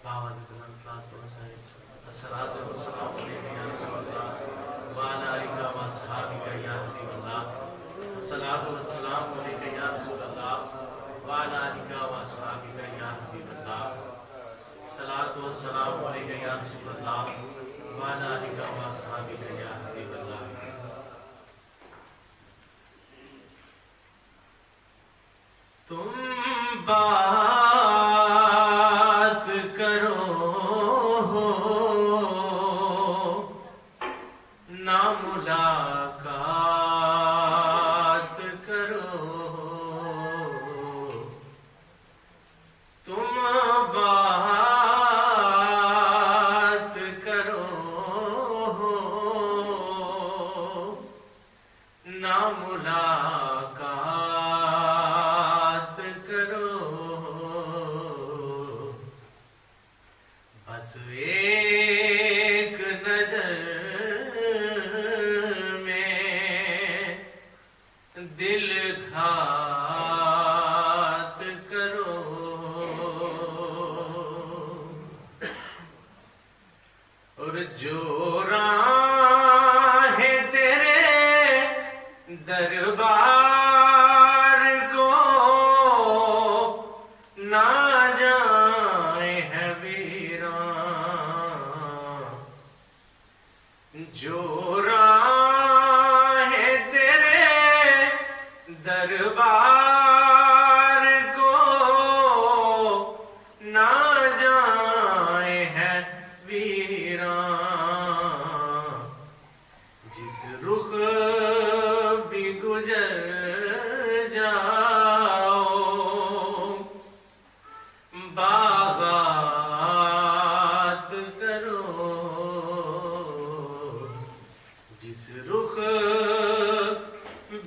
باوجہ بلند صلاۃ و سلام الصلاۃ والسلام علیک یا رسول اللہ وعلی آلک و اصحابک یا حبیب اللہ الصلاۃ والسلام علیک یا رسول اللہ وعلی آلک و اصحابک یا حبیب اللہ الصلاۃ والسلام علیک یا رسول اللہ وعلی آلک و اصحابک یا حبیب اللہ. تم بات کرو نہ ملاقات کرو. تم بات کرو نہ ملاقات کرو. بس ایک نظر میں دل گھات کرو. اور جو راہیں تیرے دربار کو نہ جائیں ہے ویران. جو راہیں تیرے دربار کو نہ جائیں ہے ویران. جس رخ بھی گزر جاؤ باغات کرو. جس رخ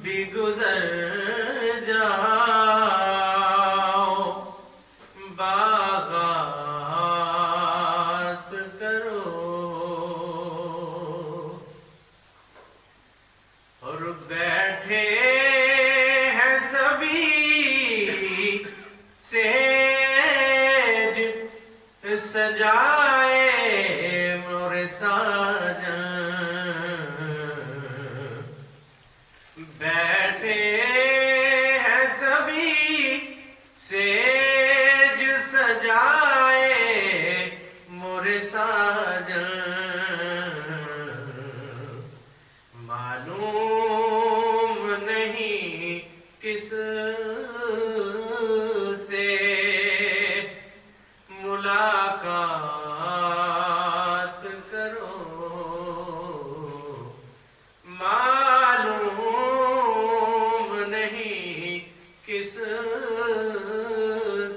بھی گزر جاؤ باغات کرو. اور بیٹھے ہیں سبھی سیج سجائے مور ساجن. بیٹھے ہیں سبھی سیج سجائے مور ساجن. معلوم نہیں کس سے ملاقات کرو. معلوم نہیں کس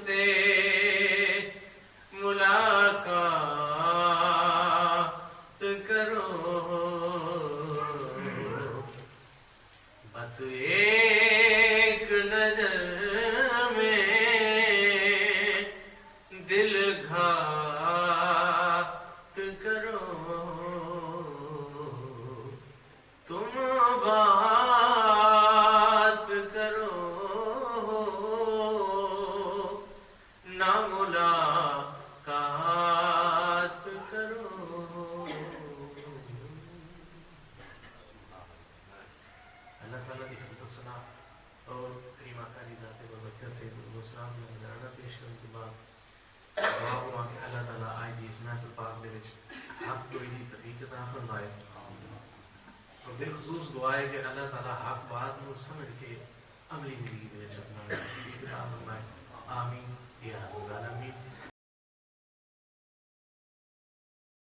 سے ملاقات کرو. بس ایک نظر میں دل گھات کرو. تم بات کرو نہ ملاقات کرو. اللہ تعالیٰ کی حمد و ثنا اور کریم آقا ذات برکت السلام میں نذرانہ پیش کرنے کے بعد دعا ہوا کہ اللہ تعالیٰ آج دی اس محفل پاک دے وچ حق کوئی دی تحقیق عطا فرمائے. اور بالخصوص دعا ہے کہ اللہ تعالیٰ حق بات کو سمجھ کے عملی زندگی دے وچ اپنا عطا فرمائے.